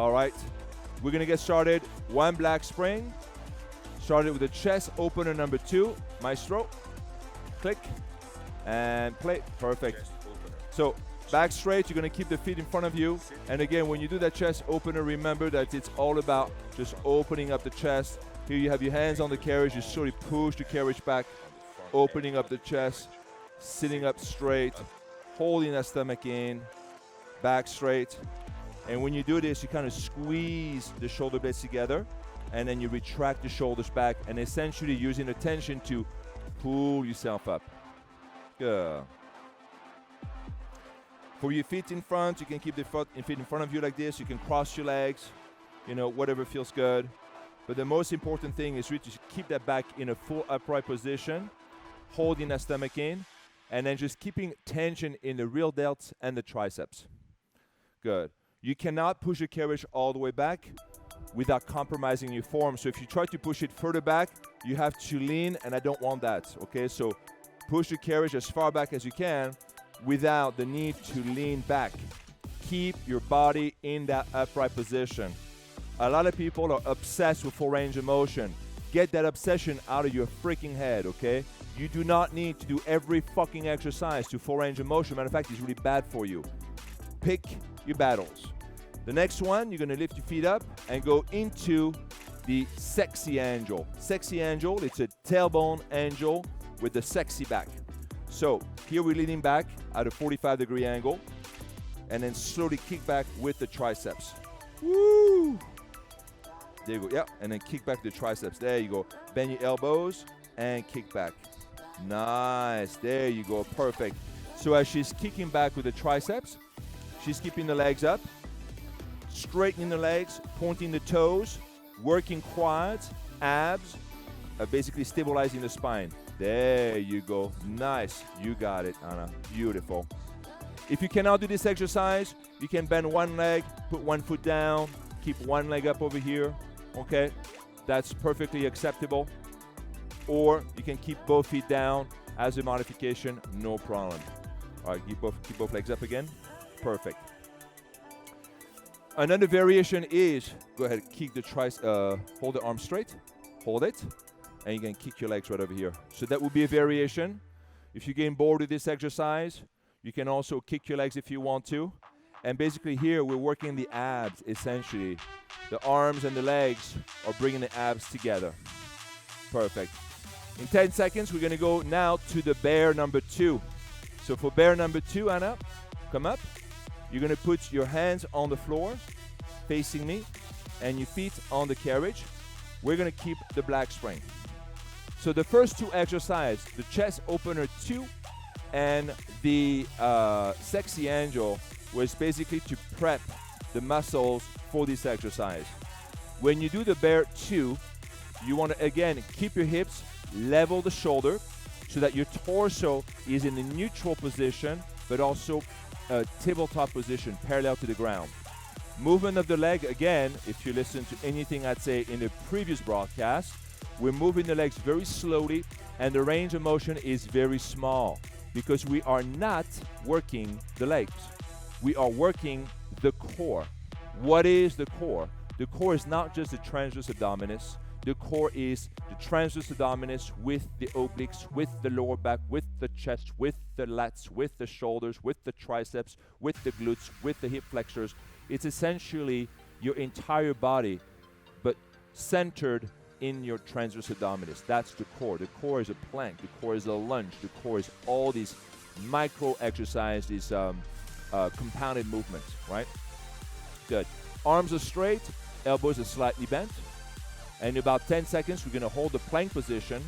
All right. We're going to get started. One black spring. Started with the chest opener number 2. Maestro. Click. And play. Perfect. So back straight. You're going to keep the feet in front of you. And again, when you do that chest opener, remember that it's all about just opening up the chest. Here you have your hands on the carriage. You slowly push the carriage back, opening up the chest, sitting up straight, holding that stomach in, back straight. And when you do this, you kind of squeeze the shoulder blades together, and then you retract the shoulders back, and essentially using the tension to pull yourself up. Good. For your feet in front, you can keep the feet in front of you like this. You can cross your legs, whatever feels good. But the most important thing is really to keep that back in a full upright position, holding that stomach in, and then just keeping tension in the real delts and the triceps. Good. You cannot push the carriage all the way back without compromising your form. So if you try to push it further back, you have to lean, and I don't want that, okay? So push the carriage as far back as you can without the need to lean back. Keep your body in that upright position. A lot of people are obsessed with full range of motion. Get that obsession out of your freaking head, okay? You do not need to do every fucking exercise to full range of motion. Matter of fact, it's really bad for you. Pick your battles. The next one, you're going to lift your feet up and go into the sexy angel. Sexy angel, it's a tailbone angel with the sexy back. So here we're leaning back at a 45-degree angle, and then slowly kick back with the triceps. Woo! There you go. Yep. And then kick back the triceps. There you go. Bend your elbows and kick back. Nice. There you go. Perfect. So as she's kicking back with the triceps, she's keeping the legs up, straightening the legs, pointing the toes, working quads, abs, basically stabilizing the spine. There you go. Nice. You got it, Anna. Beautiful. If you cannot do this exercise, you can bend one leg, put one foot down, keep one leg up over here. Okay? That's perfectly acceptable. Or you can keep both feet down as a modification, no problem. All right, keep both legs up again. Perfect. Another variation is, go ahead, kick the hold the arm straight, hold it, and you can kick your legs right over here. So that would be a variation. If you're getting bored with this exercise, you can also kick your legs if you want to. And basically here, we're working the abs, essentially. The arms and the legs are bringing the abs together. Perfect. In 10 seconds, we're going to go now to the bear number 2. So for bear number 2, Anna, come up. You're going to put your hands on the floor, facing me, and your feet on the carriage. We're going to keep the black spring. So the first 2 exercises, the chest opener 2 and the sexy angel, was basically to prep the muscles for this exercise. When you do the bear 2, you want to, again, keep your hips, level the shoulder so that your torso is in a neutral position, but also a tabletop position, parallel to the ground. Movement of the leg, again, if you listen to anything I'd say in the previous broadcast, we're moving the legs very slowly, and the range of motion is very small because we are not working the legs. We are working the core. What is the core? The core is not just the transverse abdominis. The core is the transverse abdominis with the obliques, with the lower back, with the chest, with the lats, with the shoulders, with the triceps, with the glutes, with the hip flexors. It's essentially your entire body, but centered in your transverse abdominis. That's the core. The core is a plank. The core is a lunge. The core is all these micro exercises, these compounded movements, right? Good. Arms are straight, elbows are slightly bent. And in about 10 seconds, we're going to hold the plank position,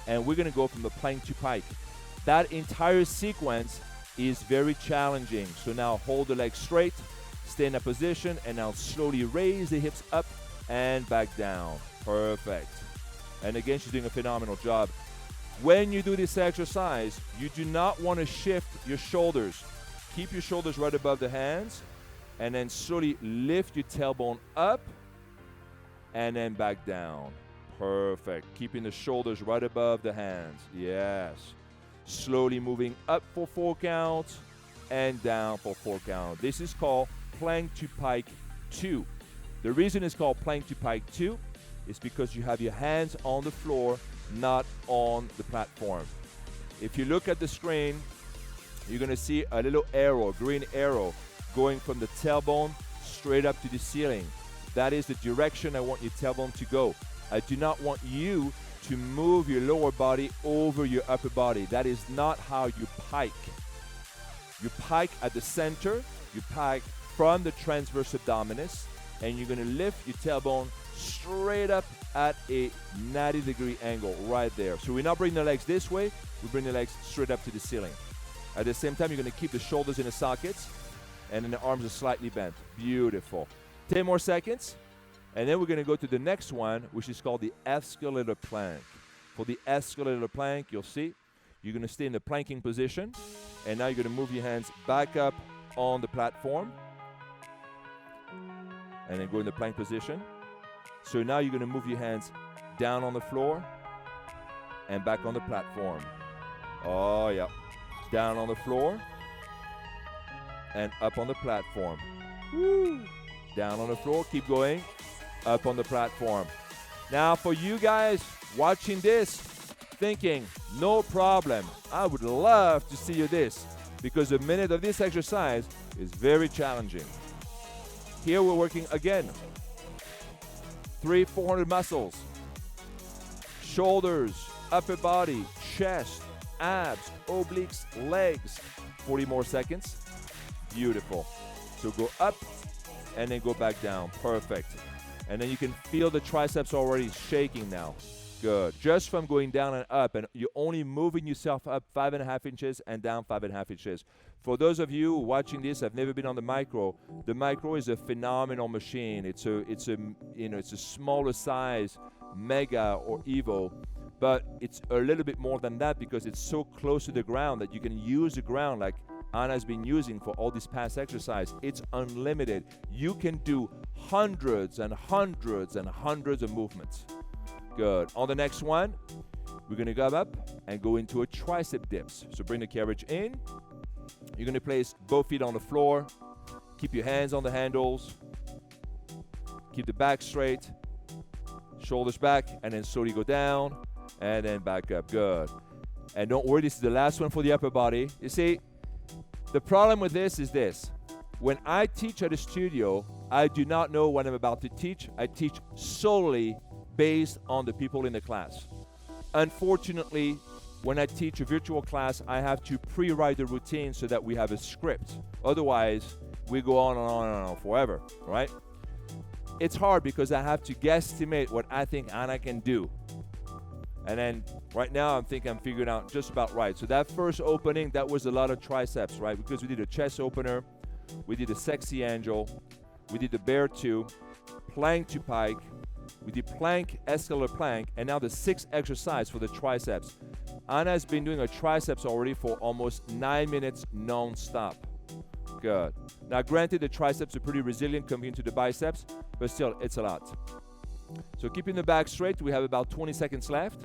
and we're going to go from the plank to pike. That entire sequence is very challenging. So now hold the legs straight, stay in a position, and now slowly raise the hips up and back down. Perfect. And again, she's doing a phenomenal job. When you do this exercise, you do not want to shift your shoulders. Keep your shoulders right above the hands, and then slowly lift your tailbone up and then back down. Perfect. Keeping the shoulders right above the hands. Yes. Slowly moving up for 4 counts and down for 4 counts. This is called plank to pike 2. The reason it's called plank to pike 2 is because you have your hands on the floor, not on the platform. If you look at the screen, you're going to see a little arrow, green arrow, going from the tailbone straight up to the ceiling. That is the direction I want your tailbone to go. I do not want you to move your lower body over your upper body. That is not how you pike. You pike at the center, you pike from the transverse abdominis, and you're going to lift your tailbone straight up at a 90-degree angle right there. So we're not bringing the legs this way, we bring the legs straight up to the ceiling. At the same time, you're going to keep the shoulders in the sockets, and then the arms are slightly bent. Beautiful. 10 more seconds, and then we're going to go to the next one, which is called the Escalator Plank. For the Escalator Plank, you'll see, you're going to stay in the planking position, and now you're going to move your hands back up on the platform, and then go in the plank position. So now you're going to move your hands down on the floor and back on the platform. Oh, yeah. Down on the floor and up on the platform. Woo. Down on the floor, keep going, up on the platform. Now for you guys watching this, thinking, no problem, I would love to see you this, because a minute of this exercise is very challenging. Here we're working again, 300-400 muscles, shoulders, upper body, chest, abs, obliques, legs. 40 more seconds. Beautiful. So go up and then go back down. Perfect. And then you can feel the triceps already shaking now. Good. Just from going down and up, and you're only moving yourself up 5.5 inches and down 5.5 inches. For those of you watching this, I've never been on the Micro. The Micro is a phenomenal machine. It's a smaller size Mega or Evo, but it's a little bit more than that because it's so close to the ground that you can use the ground like Anna's been using for all this past exercise. It's unlimited. You can do hundreds and hundreds and hundreds of movements. Good. On the next one, we're going to go up and go into a tricep dips. So bring the carriage in. You're going to place both feet on the floor. Keep your hands on the handles. Keep the back straight. Shoulders back, and then slowly go down and then back up. Good. And don't worry, this is the last one for the upper body. You see, the problem with this is this. When I teach at a studio, I do not know what I'm about to teach. I teach solely based on the people in the class. Unfortunately, when I teach a virtual class, I have to pre-write the routine so that we have a script. Otherwise, we go on and on and on forever, right? It's hard because I have to guesstimate what I think Anna can do. And then right now, I'm figuring out just about right. So that first opening, that was a lot of triceps, right? Because we did a chest opener, we did a sexy angel, we did the bear 2, plank to pike, we did plank, escalator plank, and now the 6th exercise for the triceps. Anna has been doing her triceps already for almost 9 minutes non-stop. Good. Now granted, the triceps are pretty resilient compared to the biceps, but still, it's a lot. So keeping the back straight, we have about 20 seconds left.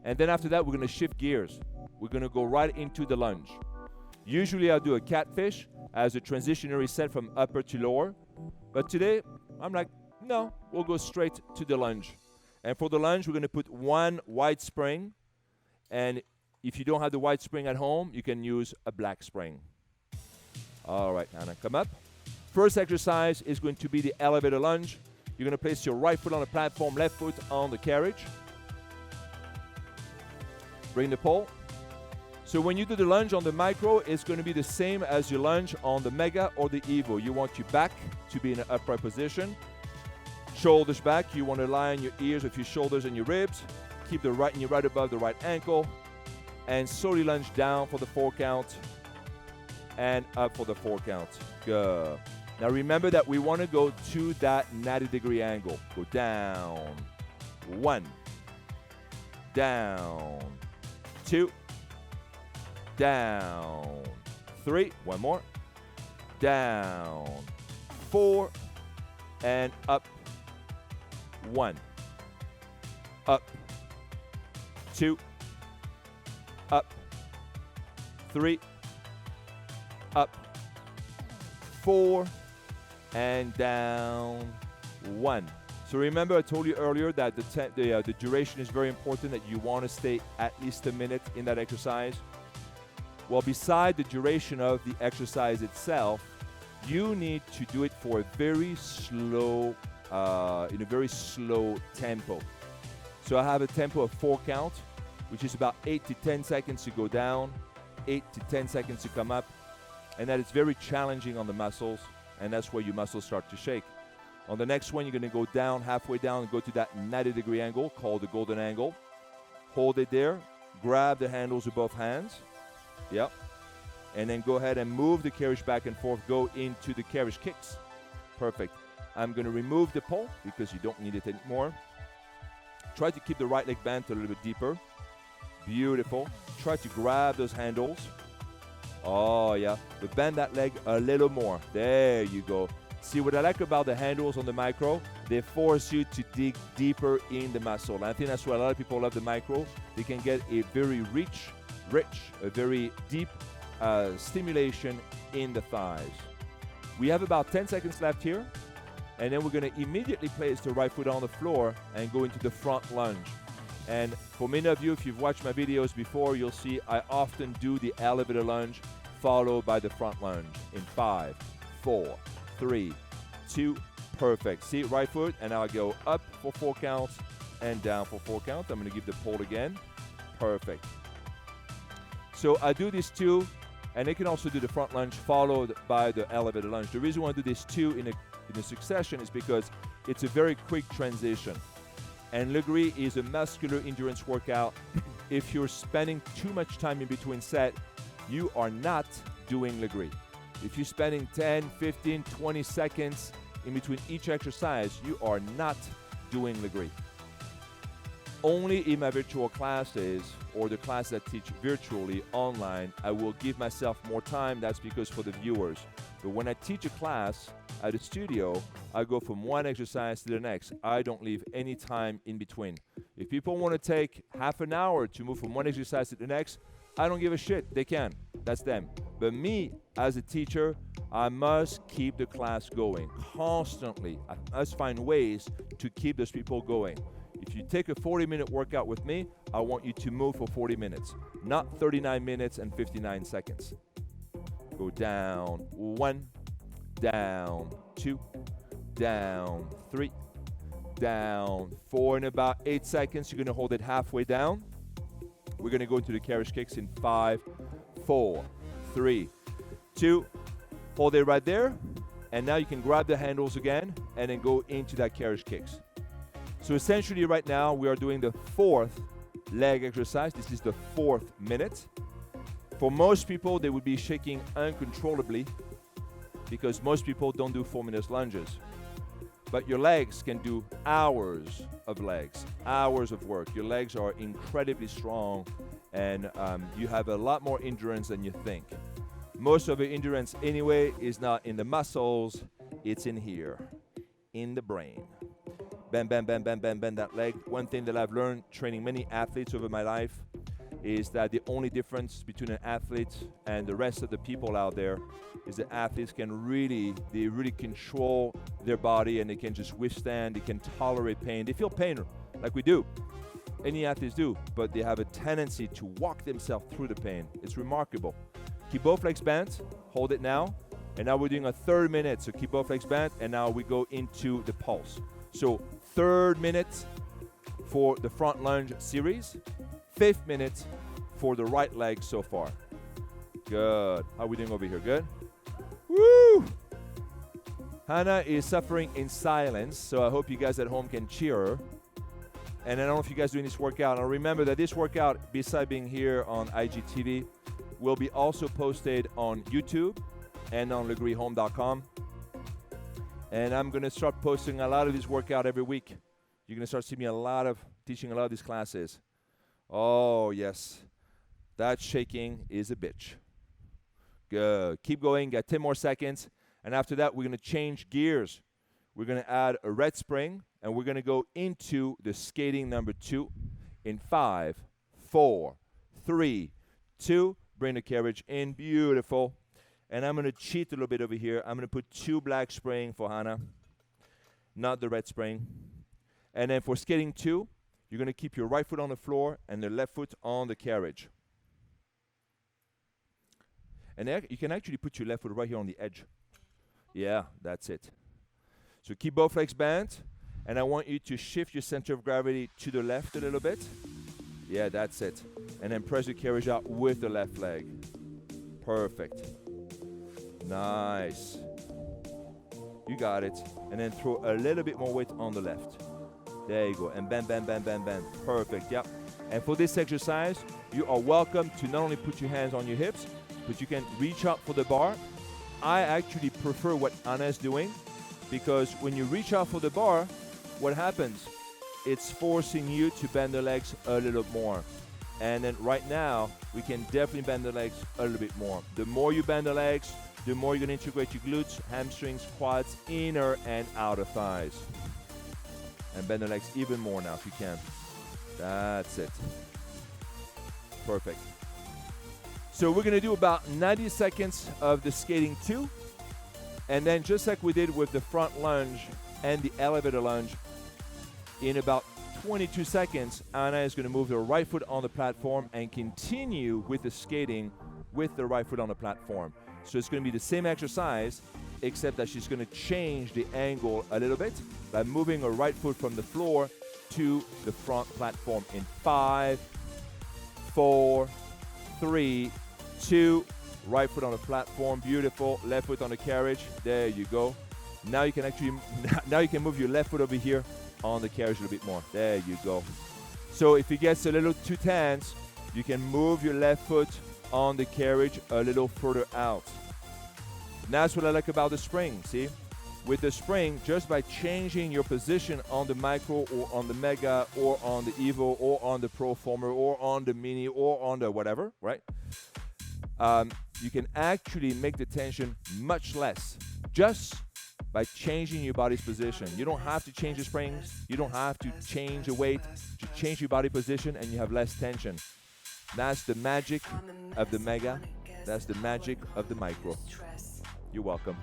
And then after that, we're going to shift gears. We're going to go right into the lunge. Usually I'll do a catfish as a transitionary set from upper to lower. But today, I'm like, no, we'll go straight to the lunge. And for the lunge, we're going to put one wide spring. And if you don't have the wide spring at home, you can use a black spring. All right, Anna, come up. First exercise is going to be the elevator lunge. You're going to place your right foot on the platform, left foot on the carriage. Bring the pole. So when you do the lunge on the Micro, it's going to be the same as your lunge on the Mega or the Evo. You want your back to be in an upright position. Shoulders back. You want to lie on your ears with your shoulders and your ribs. Keep the right knee right above the right ankle. And slowly lunge down for the 4 count. And up for the 4 count. Good. Now remember that we want to go to that 90-degree angle. Go down. 1. Down. 2. Down. 3. One more. Down. 4. And up. 1. Up. 2. Up. 3. Up. 4. And down. 1. So remember I told you earlier that the duration is very important, that you want to stay at least a minute in that exercise. Well, beside the duration of the exercise itself, you need to do it for a very slow, in a very slow tempo. So I have a tempo of 4 count, which is about 8 to 10 seconds to go down, 8 to 10 seconds to come up, and that is very challenging on the muscles, and that's where your muscles start to shake. On the next one, you're going to go down, halfway down, and go to that 90-degree angle called the golden angle. Hold it there, grab the handles with both hands. Yep. And then go ahead and move the carriage back and forth. Go into the carriage kicks. Perfect. I'm going to remove the pole because you don't need it anymore. Try to keep the right leg bent a little bit deeper. Beautiful. Try to grab those handles. Oh, yeah. But bend that leg a little more. There you go. See, what I like about the handles on the micro, they force you to dig deeper in the muscle. And I think that's why a lot of people love the micro. They can get a very rich, a very deep stimulation in the thighs. We have about 10 seconds left here, and then we're going to immediately place the right foot on the floor and go into the front lunge. And for many of you, if you've watched my videos before, you'll see I often do the elevator lunge followed by the front lunge in 5, 4, 3, 2, perfect. See, right foot, and now I go up for 4 counts and down for 4 counts. I'm going to give the pole again. Perfect. So I do these 2, and they can also do the front lunge followed by the elevator lunge. The reason why I do these 2 in a succession is because it's a very quick transition. And Lagree is a muscular endurance workout. If you're spending too much time in between set, you are not doing Lagree. If you're spending 10, 15, 20 seconds in between each exercise, you are not doing Lagree. Only in my virtual classes or the class that teach virtually online, I will give myself more time. That's because for the viewers. But when I teach a class at a studio, I go from one exercise to the next. I don't leave any time in between. If people want to take half an hour to move from one exercise to the next, I don't give a shit. They can. That's them. But me, as a teacher, I must keep the class going constantly. I must find ways to keep those people going. If you take a 40-minute workout with me, I want you to move for 40 minutes, not 39 minutes and 59 seconds. Go down 1, down 2, down 3, down 4. In about 8 seconds, you're going to hold it halfway down. We're going to go into the carriage kicks in 5, 4, 3, 2. Hold it right there. And now you can grab the handles again and then go into that carriage kicks. So essentially right now we are doing the 4th leg exercise. This is the 4th minute. For most people, they would be shaking uncontrollably because most people don't do 4-minute lunges. But your legs can do hours of legs, hours of work. Your legs are incredibly strong, and you have a lot more endurance than you think. Most of your endurance anyway is not in the muscles, it's in here, in the brain. Bend, bend, bend, bend, bend, bend that leg. One thing that I've learned training many athletes over my life is that the only difference between an athlete and the rest of the people out there is that athletes can really control their body, and they can just withstand, they can tolerate pain. They feel pain like we do. Any athletes do, but they have a tendency to walk themselves through the pain. It's remarkable. Keep both legs bent, hold it now, and now we're doing a 3rd minute. So keep both legs bent, and now we go into the pulse. So 3rd minute for the front lunge series, 5th minute for the right leg so far. Good. How are we doing over here? Good? Woo! Hannah is suffering in silence, so I hope you guys at home can cheer her. And I don't know if you guys are doing this workout. And remember that this workout, besides being here on IGTV, will be also posted on YouTube and on LagreeHome.com. And I'm going to start posting a lot of this workout every week. You're going to start seeing me teaching a lot of these classes. Oh, yes. That shaking is a bitch. Good. Keep going. Got 10 more seconds. And after that, we're going to change gears. We're going to add a red spring, and we're going to go into the skating number 2 in 5, 4, 3, 2. Bring the carriage in. Beautiful. And I'm going to cheat a little bit over here. I'm going to put 2 black spring for Hannah. not the red spring. And then for skating 2, you're going to keep your right foot on the floor and the left foot on the carriage. And you can actually put your left foot right here on the edge. Yeah, that's it. So keep both legs bent, and I want you to shift your center of gravity to the left a little bit. Yeah, that's it. And then press the carriage out with the left leg. Perfect. Nice. You got it. And then throw a little bit more weight on the left. There you go. And bend, bend, bend, bend, bend. Perfect. Yep. And for this exercise, you are welcome to not only put your hands on your hips, but you can reach out for the bar. I actually prefer what Anna is doing, because when you reach out for the bar, what happens? It's forcing you to bend the legs a little more. And then right now, we can definitely bend the legs a little bit more. The more you bend the legs, the more you're going to integrate your glutes, hamstrings, quads, inner and outer thighs. And bend the legs even more now if you can. That's it. Perfect. So we're going to do about 90 seconds of the skating 2. And then just like we did with the front lunge and the elevator lunge, in about 22 seconds, Anna is going to move her right foot on the platform and continue with the skating with the right foot on the platform. So it's going to be the same exercise, except that she's going to change the angle a little bit by moving her right foot from the floor to the front platform in 5, 4, 3, 2, right foot on the platform, beautiful, left foot on the carriage, there you go. Now you can move your left foot over here on the carriage a little bit more, there you go. So if it gets a little too tense, you can move your left foot on the carriage a little further out. And that's what I like about the spring, see? With the spring, just by changing your position on the micro or on the mega or on the Evo or on the Proformer or on the mini or on the whatever, right? You can actually make the tension much less just by changing your body's position. You don't have to change the springs. You don't have to change the weight. Just change your body position and you have less tension. That's the magic of the mega. That's the magic of the micro. You're welcome.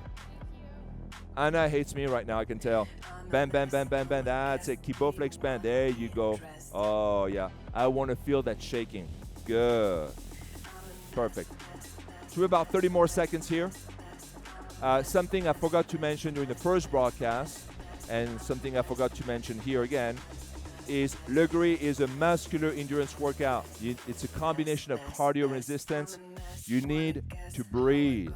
Anna hates me right now, I can tell. Bend, bend, bend, bend, bend. That's it. Keep both legs bent. There you go. Oh, yeah. I want to feel that shaking. Good. Perfect. So we're about 30 more seconds here. Something I forgot to mention during the first broadcast, and something I forgot to mention here again, is Lagree is a muscular endurance workout. It's a combination of cardio and resistance. You need to breathe.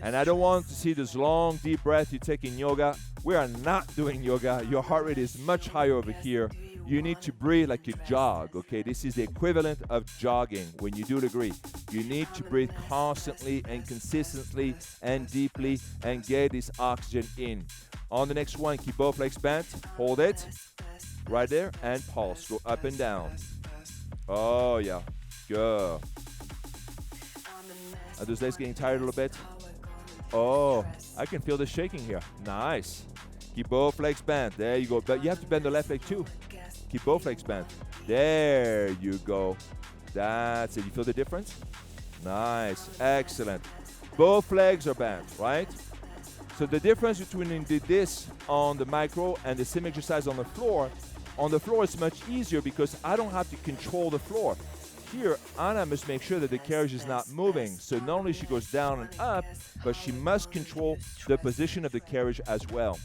And I don't want to see this long, deep breath you take in yoga. We are not doing yoga. Your heart rate is much higher over here. You need to breathe like you jog, okay? This is the equivalent of jogging when you do Lagree. You need to breathe constantly and consistently and deeply and get this oxygen in. On the next one, keep both legs bent. Hold it right there and pulse. Go up and down. Oh, yeah. Good. Are those legs getting tired a little bit? Oh, I can feel the shaking here. Nice. Keep both legs bent. There you go. But you have to bend the left leg too. Keep both legs bent. There you go. That's it. You feel the difference? Nice. Excellent. Both legs are bent, right? So the difference between this on the micro and the same exercise on the floor it's much easier because I don't have to control the floor. Here, Anna must make sure that the carriage is not moving. So not only she goes down and up, but she must control the position of the carriage as well.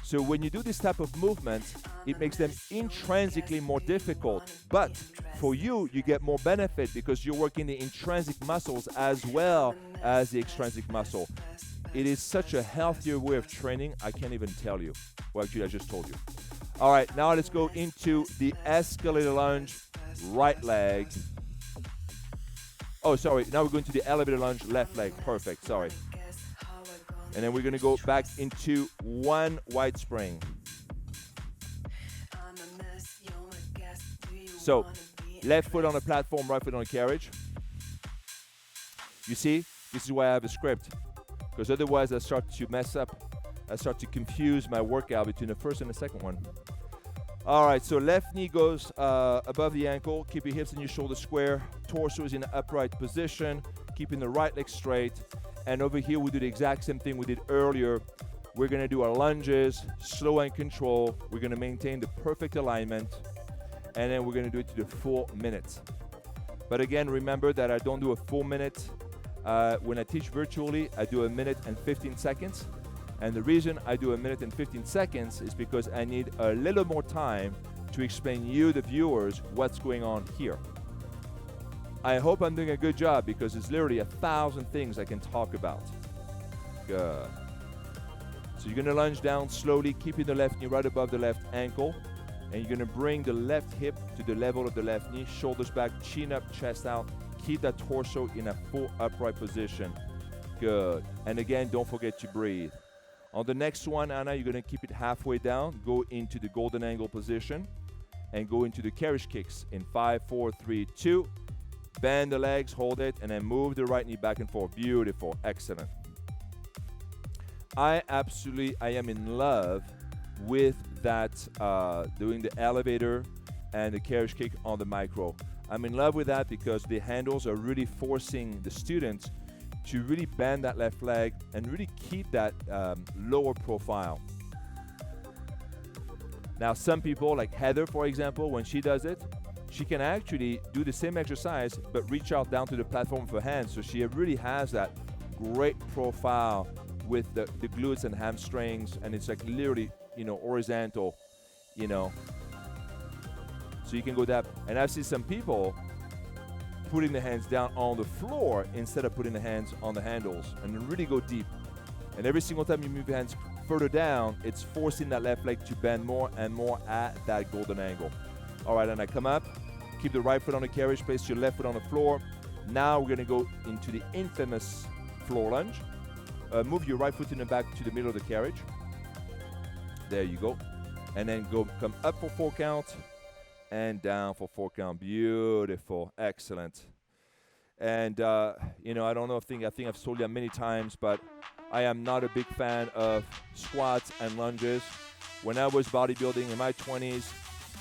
So when you do this type of movement, it makes them intrinsically more difficult. But for you, you get more benefit because you're working the intrinsic muscles as well as the extrinsic muscle. It is such a healthier way of training, I can't even tell you. Well, actually, I just told you. All right, now let's go into the escalator lunge, right leg. Oh, sorry, now we're going to the elevator lunge, left leg. Perfect, sorry. And then we're going to go back into one wide spring. So, left foot on the platform, right foot on the carriage. You see, this is why I have a script. Because otherwise I start to mess up. I start to confuse my workout between the first and the second one. All right, so left knee goes above the ankle. Keep your hips and your shoulders square. Torso is in an upright position. Keeping the right leg straight. And over here, we do the exact same thing we did earlier We're gonna do our lunges, slow and control. We're gonna maintain the perfect alignment, and then we're gonna do it to the full minute. But again, remember that I don't do a full minute. When I teach virtually, I do 1 minute and 15 seconds. And the reason I do 1 minute and 15 seconds is because I need a little more time to explain you, the viewers, what's going on here. I hope I'm doing a good job because there's literally 1,000 things I can talk about. Good. So you're gonna lunge down slowly, keeping the left knee right above the left ankle. And you're gonna bring the left hip to the level of the left knee, shoulders back, chin up, chest out. Keep that torso in a full upright position. Good. And again, don't forget to breathe. On the next one, Anna, you're gonna keep it halfway down, go into the golden angle position, and go into the carriage kicks in 5, 4, 3, 2. Bend the legs, hold it, and then move the right knee back and forth. Beautiful, excellent. I am in love with that, doing the elevator and the carriage kick on the micro. I'm in love with that because the handles are really forcing the students to really bend that left leg and really keep that lower profile. Now, some people, like Heather, for example, when she does it, she can actually do the same exercise but reach out down to the platform with her hands. So she really has that great profile with the glutes and hamstrings, and it's like literally, horizontal, So you can go that. And I've seen some people putting the hands down on the floor instead of putting the hands on the handles and really go deep. And every single time you move your hands further down, it's forcing that left leg to bend more and more at that golden angle. All right, and I come up, keep the right foot on the carriage, place your left foot on the floor. Now we're gonna go into the infamous floor lunge. Move your right foot in the back to the middle of the carriage. There you go. And then come up for 4 count and down for 4 count. Beautiful, excellent. And I don't know, I think I've told you many times, but I am not a big fan of squats and lunges. When I was bodybuilding in my 20s,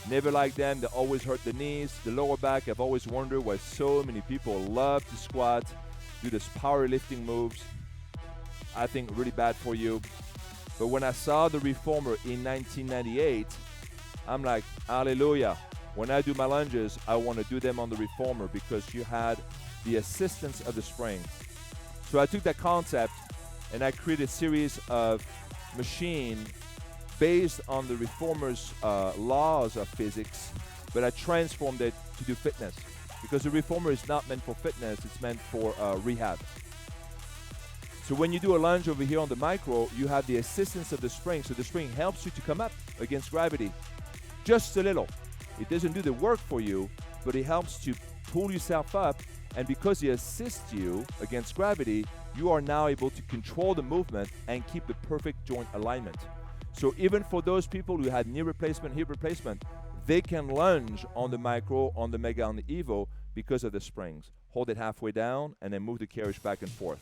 never liked them. They always hurt the knees, the lower back. I've always wondered why so many people love to squat, do these powerlifting moves. I think really bad for you. But when I saw the reformer in 1998, I'm like, hallelujah. When I do my lunges, I want to do them on the reformer because you had the assistance of the spring. So I took that concept and I created a series of machines based on the reformer's laws of physics, but I transformed it to do fitness because the reformer is not meant for fitness, it's meant for rehab. So when you do a lunge over here on the micro, you have the assistance of the spring. So the spring helps you to come up against gravity, just a little. It doesn't do the work for you, but it helps to pull yourself up. And because it assists you against gravity, you are now able to control the movement and keep the perfect joint alignment. So even for those people who had knee replacement, hip replacement, they can lunge on the micro, on the mega, on the evo because of the springs. Hold it halfway down and then move the carriage back and forth.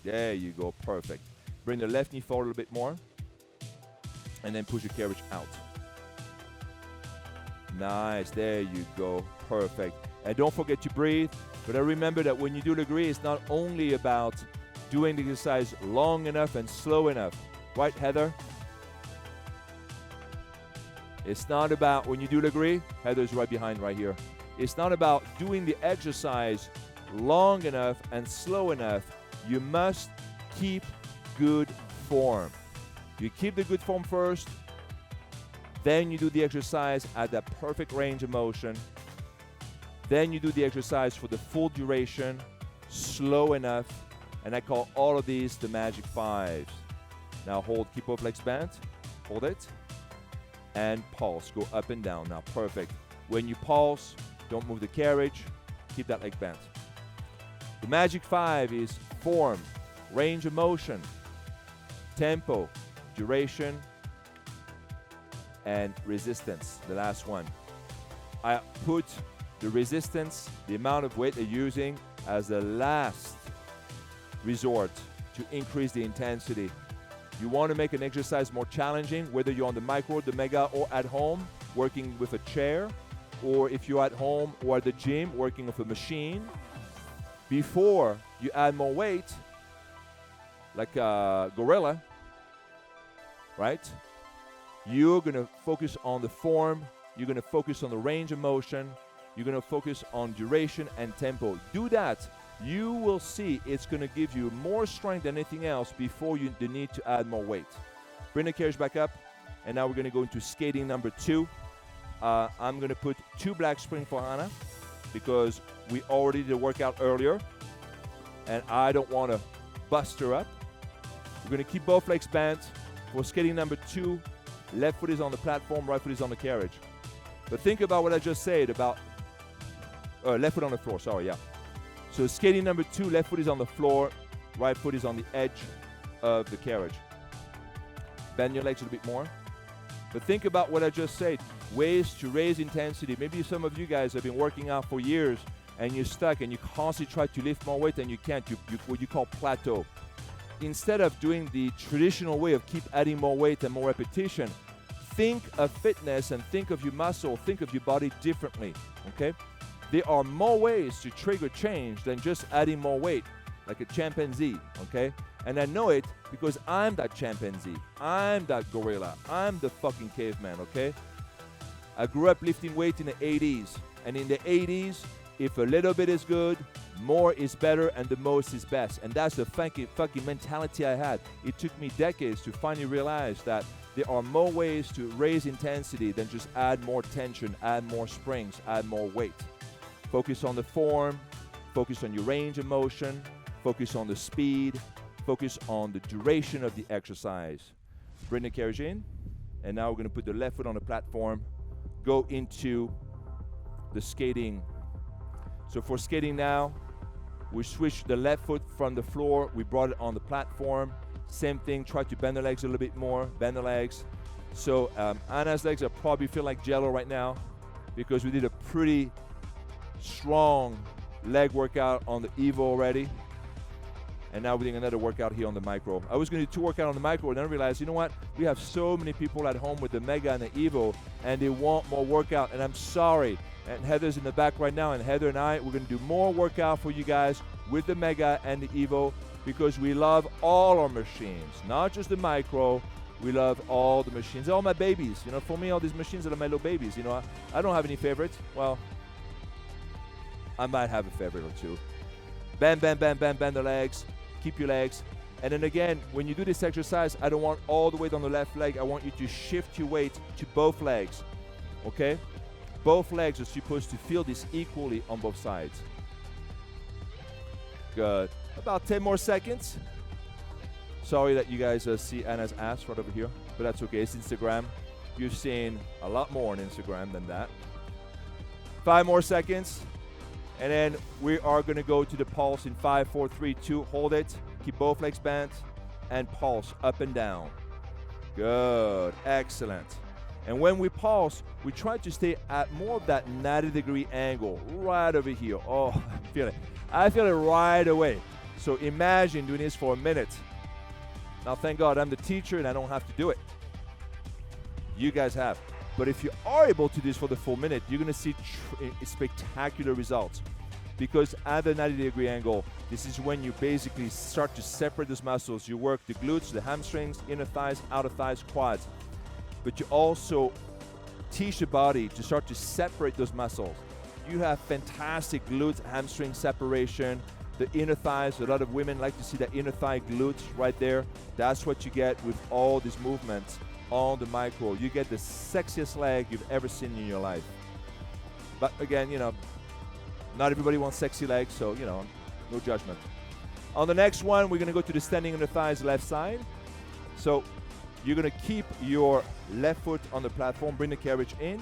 There you go, perfect. Bring the left knee forward a little bit more and then push your carriage out. Nice, there you go, perfect. And don't forget to breathe, but I remember that when you do Lagree, it's not only about doing the exercise long enough and slow enough. Right, Heather? It's not about, when you do Lagree, Heather's right behind right here. It's not about doing the exercise long enough and slow enough. You must keep good form. You keep the good form first, then you do the exercise at that perfect range of motion. Then you do the exercise for the full duration, slow enough, and I call all of these the magic 5s. Now hold, keep both legs bent, hold it, and pulse, go up and down. Now perfect. When you pulse, don't move the carriage, keep that leg bent. The magic 5 is form, range of motion, tempo, duration, and resistance, the last one. I put the resistance, the amount of weight they're using, as the last resort to increase the intensity. You want to make an exercise more challenging, whether you're on the micro, the mega, or at home, working with a chair, or if you're at home or at the gym, working with a machine. Before you add more weight, like a gorilla, right? You're going to focus on the form. You're going to focus on the range of motion. You're going to focus on duration and tempo. Do that. You will see it's going to give you more strength than anything else before the need to add more weight. Bring the carriage back up. And now we're going to go into skating number 2. I'm going to put 2 black springs for Anna because we already did a workout earlier. And I don't want to bust her up. We're going to keep both legs bent. For skating number 2, left foot is on the platform, right foot is on the carriage. But think about what I just said about left foot on the floor, sorry, yeah. So skating number 2, left foot is on the floor, right foot is on the edge of the carriage. Bend your legs a little bit more. But think about what I just said, ways to raise intensity. Maybe some of you guys have been working out for years and you're stuck and you constantly try to lift more weight and you can't, what you call plateau. Instead of doing the traditional way of keep adding more weight and more repetition, think of fitness and think of your muscle, think of your body differently, okay? There are more ways to trigger change than just adding more weight, like a chimpanzee, okay? And I know it because I'm that chimpanzee. I'm that gorilla. I'm the fucking caveman, okay? I grew up lifting weight in the 80s. And in the 80s, if a little bit is good, more is better and the most is best. And that's the fucking mentality I had. It took me decades to finally realize that there are more ways to raise intensity than just add more tension, add more springs, add more weight. Focus on the form, focus on your range of motion, focus on the speed, focus on the duration of the exercise. Bring the carriage in, and now we're going to put the left foot on the platform, go into the skating. So for skating now, we switched the left foot from the floor, we brought it on the platform. Same thing, try to bend the legs a little bit more, bend the legs. So Anna's legs are probably feel like jello right now because we did a pretty strong leg workout on the Evo already. And now we're doing another workout here on the Micro. I was going to do 2 workouts on the Micro and then I realized, you know what? We have so many people at home with the Mega and the Evo and they want more workout, and I'm sorry. And Heather's in the back right now, and Heather and I, we're going to do more workout for you guys with the Mega and the Evo because we love all our machines, not just the Micro. We love all the machines. They're all my babies. You know, for me, all these machines are my little babies. You know, I don't have any favorites. Well, I might have a favorite or 2. Bend, bend, bend, bend, bend the legs. Keep your legs. And then again, when you do this exercise, I don't want all the weight on the left leg. I want you to shift your weight to both legs, okay? Both legs are supposed to feel this equally on both sides. Good. About 10 more seconds. Sorry that you guys see Anna's ass right over here, but that's okay. It's Instagram. You've seen a lot more on Instagram than that. 5 more seconds. And then we are going to go to the pulse in 5, 4, 3, 2. Hold it. Keep both legs bent. And pulse up and down. Good. Excellent. And when we pulse, we try to stay at more of that 90-degree angle right over here. Oh, I feel it. I feel it right away. So imagine doing this for a minute. Now, thank God I'm the teacher and I don't have to do it. You guys have. But if you are able to do this for the full minute, you're going to see spectacular results. Because at the 90-degree angle, this is when you basically start to separate those muscles. You work the glutes, the hamstrings, inner thighs, outer thighs, quads. But you also teach the body to start to separate those muscles. You have fantastic glutes, hamstring separation. The inner thighs, a lot of women like to see that inner thigh glutes right there. That's what you get with all these movements on the Micro. You get the sexiest leg you've ever seen in your life. But again, you know, not everybody wants sexy legs, so, you know, no judgment. On the next one, we're going to go to the standing on the thighs left side. So you're going to keep your left foot on the platform, bring the carriage in.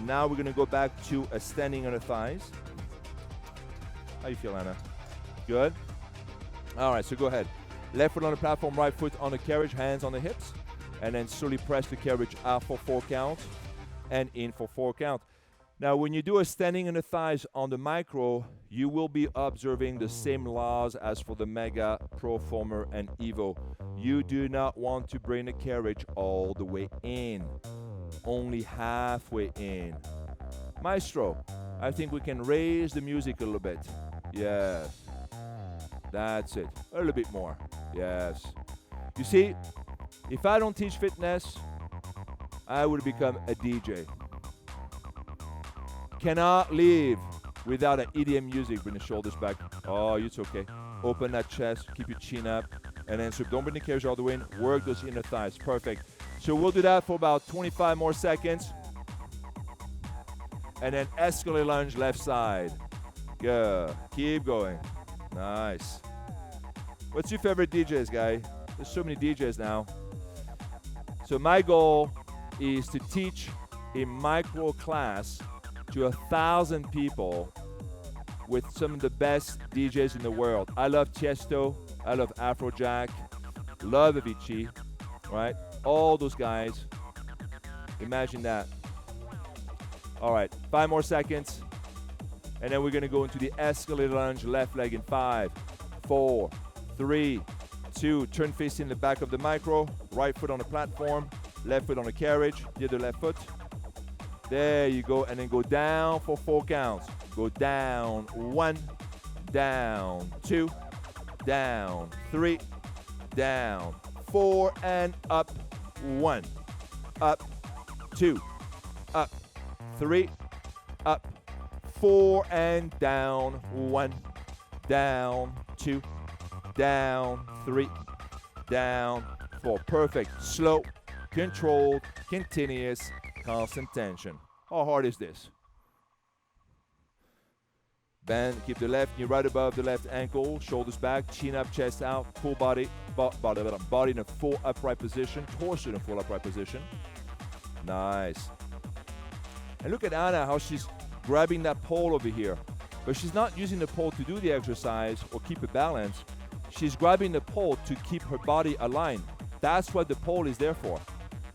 Now we're going to go back to a standing on the thighs. How you feel, Anna? Good? All right, so go ahead. Left foot on the platform, right foot on the carriage, hands on the hips. And then slowly press the carriage out for 4 count and in for 4 count. Now, when you do a standing on the thighs on the Micro, you will be observing the same laws as for the Mega, Proformer, and Evo. You do not want to bring the carriage all the way in, only halfway in. Maestro, I think we can raise the music a little bit. Yes. That's it. A little bit more. Yes. You see, If I don't teach fitness, I would become a DJ. Cannot live without an EDM music. Bring the shoulders back. Oh, it's okay. Open that chest, keep your chin up, and then so don't bring the carriage all the way in. Work those inner thighs. Perfect. So we'll do that for about 25 more seconds. And then escalator lunge left side. Good. Keep going. Nice. What's your favorite DJs, guy? There's so many DJs now. So my goal is to teach a micro class to 1,000 people with some of the best DJs in the world. I love Tiesto. I love Afrojack. Love Avicii. Right? All those guys. Imagine that. All right, 5 more seconds. And then we're gonna go into the escalator lunge, left leg in 5, 4, 3, 2. Turn facing the back of the micro. Right foot on the platform. Left foot on the carriage. The other left foot. There you go. And then go down for 4 counts. Go down 1, down 2, down 3, down 4, and up 1, up 2, up 3, up 4, and down 1, down 2, down 3, down 4. Perfect. Slow, controlled, continuous, constant tension. How hard is this? Bend, keep the left knee right above the left ankle, shoulders back, chin up, chest out, full body in a full upright position, torso in a full upright position. Nice. And look at Anna, how she's grabbing that pole over here. But she's not using the pole to do the exercise or keep a balance. She's grabbing the pole to keep her body aligned. That's what the pole is there for.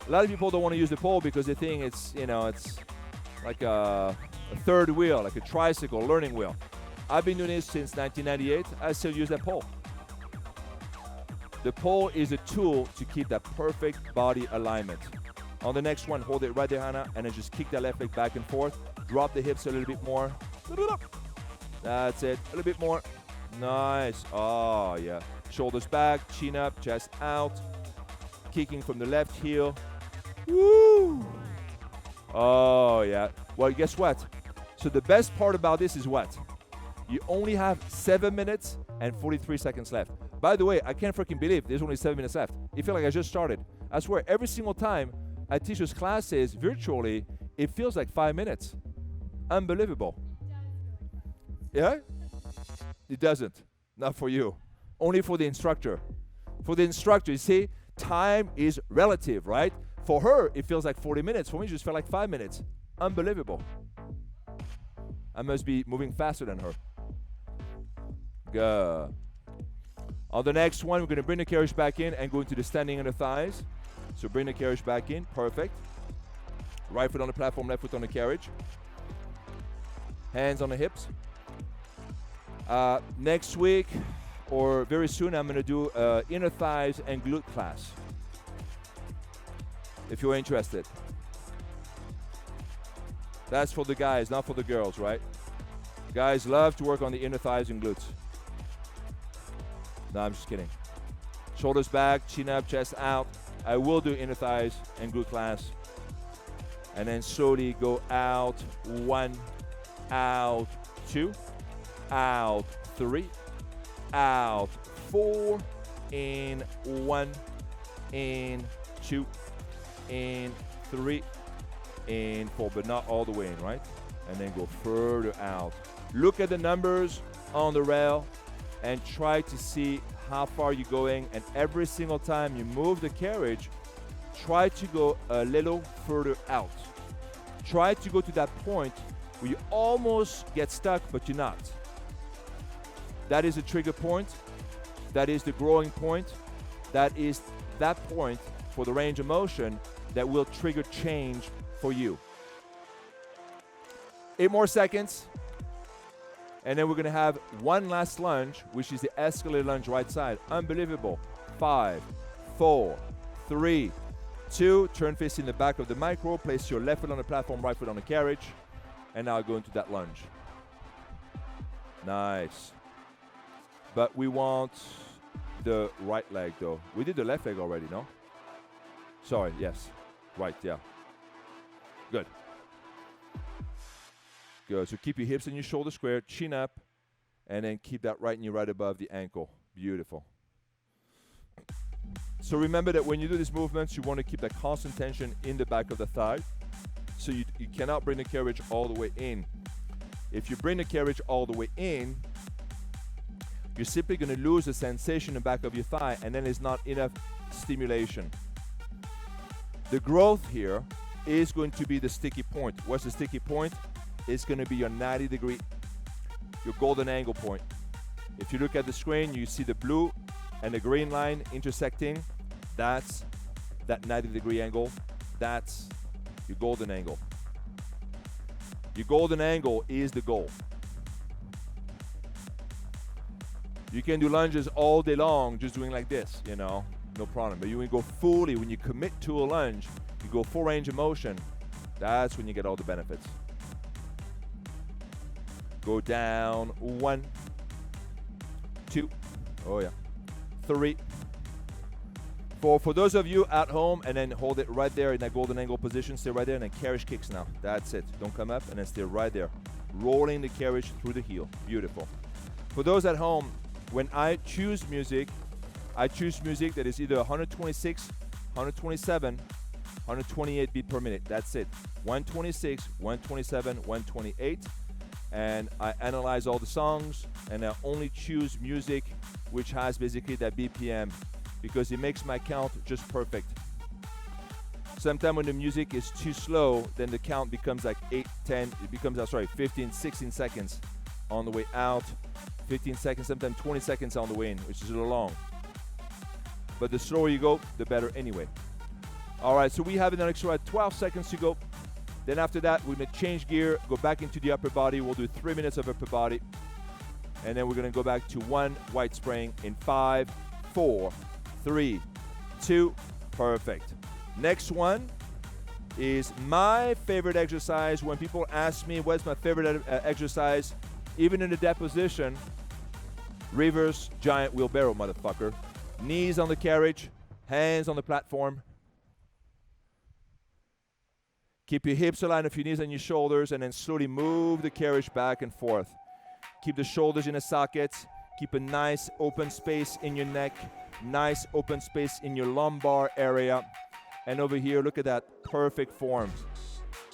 A lot of people don't want to use the pole because they think it's, it's like a third wheel, like a tricycle, learning wheel. I've been doing this since 1998. I still use that pole. The pole is a tool to keep that perfect body alignment. On the next one, hold it right there, Hannah, and then just kick that left leg back and forth. Drop the hips a little bit more. That's it. A little bit more. Nice. Oh, yeah. Shoulders back, chin up, chest out. Kicking from the left heel. Woo! Oh, yeah. Well, guess what? So the best part about this is what? You only have 7 minutes and 43 seconds left. By the way, I can't freaking believe there's only 7 minutes left. I feel like I just started. I swear, every single time I teach those classes virtually, it feels like 5 minutes. Unbelievable. Yeah? It doesn't. Not for you. Only for the instructor. For the instructor, you see, time is relative, right? For her, it feels like 40 minutes. For me, it just felt like 5 minutes. Unbelievable. I must be moving faster than her. Good. On the next one, we're going to bring the carriage back in and go into the standing on the thighs. So bring the carriage back in. Perfect. Right foot on the platform, left foot on the carriage. Hands on the hips. Next week, or very soon, I'm going to do inner thighs and glute class. If you're interested. That's for the guys, not for the girls, right? Guys love to work on the inner thighs and glutes. No, I'm just kidding. Shoulders back, chin up, chest out. I will do inner thighs and glute class. And then slowly go out 1, out 2, out 3, out 4, in 1, in 2, in 3, in 4, but not all the way in, right? And then go further out. Look at the numbers on the rail and try to see how far you're going. And every single time you move the carriage, try to go a little further out. Try to go to that point where you almost get stuck, but you're not. That is the trigger point. That is the growing point. That is that point for the range of motion that will trigger change for you. 8 more seconds. And then we're going to have one last lunge, which is the escalator lunge right side. Unbelievable. 5, 4, 3, 2. Turn facing the back of the micro. Place your left foot on the platform, right foot on the carriage. And now go into that lunge. Nice. But we want the right leg, though. We did the left leg already, no? Sorry, yes. Right, yeah. Good. Good. So keep your hips and your shoulders square, chin up, and then keep that right knee right above the ankle. Beautiful. So remember that when you do these movements, you want to keep that constant tension in the back of the thigh. So you cannot bring the carriage all the way in. If you bring the carriage all the way in, you're simply going to lose the sensation in the back of your thigh, and then there's not enough stimulation. The growth here is going to be the sticky point. What's the sticky point? It's going to be your 90-degree, your golden angle point. If you look at the screen, you see the blue and the green line intersecting. That's that 90-degree angle. That's your golden angle. Your golden angle is the goal. You can do lunges all day long just doing like this, you know, no problem. But you when you go fully, when you commit to a lunge, you go full range of motion, that's when you get all the benefits. Go down, 1, 2, oh yeah, 3, 4. For those of you at home, and then hold it right there in that golden angle position, stay right there, and then carriage kicks now. That's it. Don't come up, and then stay right there. Rolling the carriage through the heel. Beautiful. For those at home, when I choose music that is either 126, 127, 128 beat per minute. That's it. 126, 127, 128. And I analyze all the songs, and I only choose music which has basically that BPM, because it makes my count just perfect. Sometimes when the music is too slow, then the count becomes like 8, 10, it becomes, 15, 16 seconds on the way out, 15 seconds, sometimes 20 seconds on the way in, which is a little long. But the slower you go, the better anyway. All right, so we have an extra 12 seconds to go. Then after that, we're gonna change gear, go back into the upper body. We'll do 3 minutes of upper body. And then we're gonna go back to 1 white spring in 5, 4, 3, 2, perfect. Next one is my favorite exercise. When people ask me what's my favorite exercise, even in the dead position, reverse giant wheelbarrow, motherfucker. Knees on the carriage, hands on the platform. Keep your hips aligned with your knees and your shoulders, and then slowly move the carriage back and forth. Keep the shoulders in the sockets. Keep a nice open space in your neck. Nice open space in your lumbar area. And over here, look at that perfect form.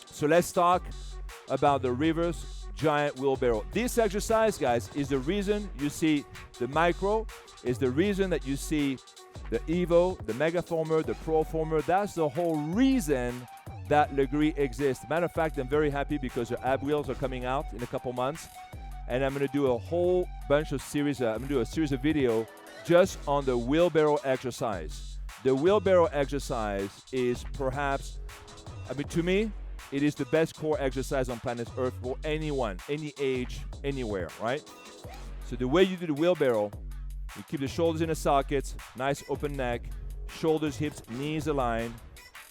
So let's talk about the reverse giant wheelbarrow. This exercise, guys, is the reason you see the micro, is the reason that you see the Evo, the Megaformer, the Proformer. That's the whole reason that Lagree exists. Matter of fact, I'm very happy because the ab wheels are coming out in a couple months, and I'm gonna do a whole bunch of series. I'm gonna do a series of video just on the wheelbarrow exercise. The wheelbarrow exercise is perhaps, to me, it is the best core exercise on planet Earth for anyone, any age, anywhere, right? So the way you do the wheelbarrow, you keep the shoulders in the sockets, nice open neck, shoulders, hips, knees aligned,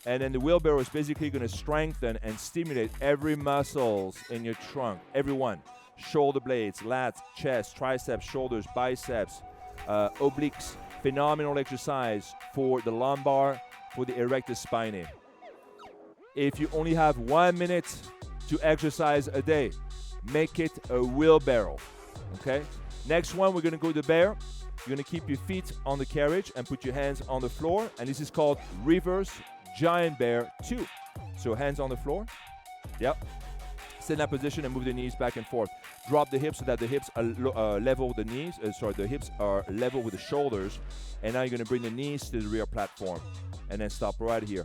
and then the wheelbarrow is basically going to strengthen and stimulate every muscles in your trunk, every one. Shoulder blades, lats, chest, triceps, shoulders, biceps, obliques. Phenomenal exercise for the lumbar, for the erectus spinae. If you only have 1 minute to exercise a day, make it a wheelbarrow, okay? Next one, we're gonna go to bear. You're gonna keep your feet on the carriage and put your hands on the floor, and this is called reverse giant bear 2. So hands on the floor, yep. Stay in that position and move the knees back and forth. Drop the hips so that the hips are level with the knees. The hips are level with the shoulders. And now you're gonna bring the knees to the rear platform. And then stop right here.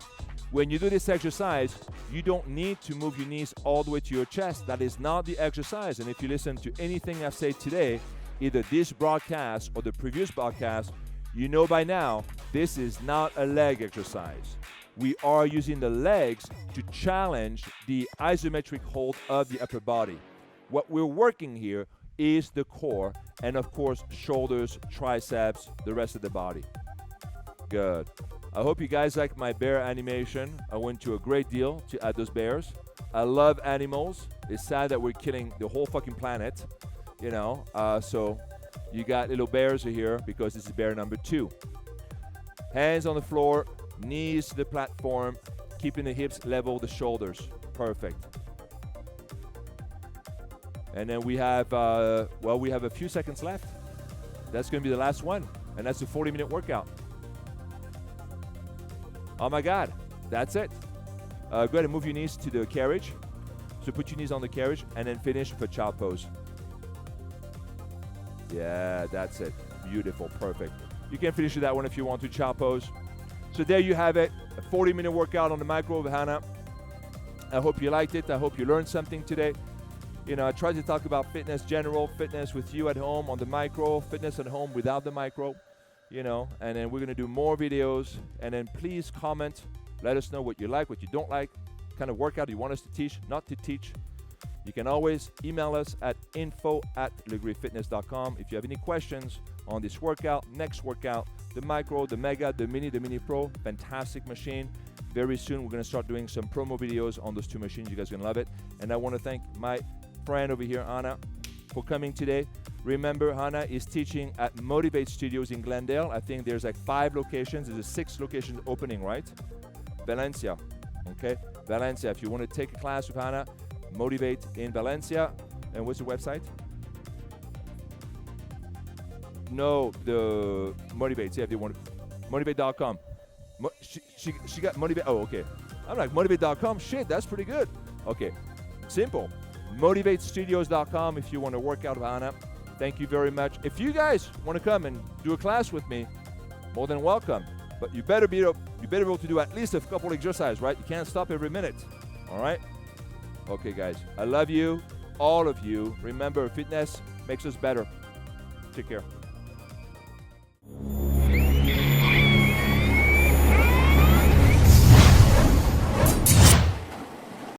When you do this exercise, you don't need to move your knees all the way to your chest. That is not the exercise. And if you listen to anything I've said today, either this broadcast or the previous broadcast, you know by now, this is not a leg exercise. We are using the legs to challenge the isometric hold of the upper body. What we're working here is the core and, of course, shoulders, triceps, the rest of the body. Good. I hope you guys like my bear animation. I went to a great deal to add those bears. I love animals. It's sad that we're killing the whole fucking planet, you know. So you got little bears here because this is bear number 2. Hands on the floor. Knees to the platform, keeping the hips level, the shoulders. Perfect. And then we have, we have a few seconds left. That's going to be the last one, and that's a 40-minute workout. Oh my God, that's it. Go ahead and move your knees to the carriage. So put your knees on the carriage, and then finish for child pose. Yeah, that's it. Beautiful, perfect. You can finish with that one if you want to, child pose. So there you have it, a 40-minute workout on the micro with Hannah. I hope you liked it. I hope you learned something today. You know, I tried to talk about fitness, general fitness with you at home on the micro, fitness at home without the micro, you know, and then we're going to do more videos. And then please comment. Let us know what you like, what you don't like, kind of workout you want us to teach, not to teach. You can always email us at info@lagreefitness.com if you have any questions on this workout, next workout, the micro, the mega, the mini pro. Fantastic machine. Very soon we're going to start doing some promo videos on those two machines. You guys are going to love it. And I want to thank my friend over here, Anna, for coming today. Remember, Hannah is teaching at Motivate Studios in Glendale. I think there's like 5 locations. There's a 6 locations opening, right? Valencia, okay? Valencia, if you want to take a class with Hannah, Motivate in Valencia. And what's the website? No, the Motivate. Yeah, if you want to. Motivate.com. She got Motivate. Oh, okay. I'm like, Motivate.com. Shit, that's pretty good. Okay, simple. MotivateStudios.com if you want to work out with Hannah. Thank you very much. If you guys want to come and do a class with me, more than welcome. But you better be able to do at least a couple exercises, right? You can't stop every minute. All right? Okay, guys. I love you, all of you. Remember, fitness makes us better. Take care.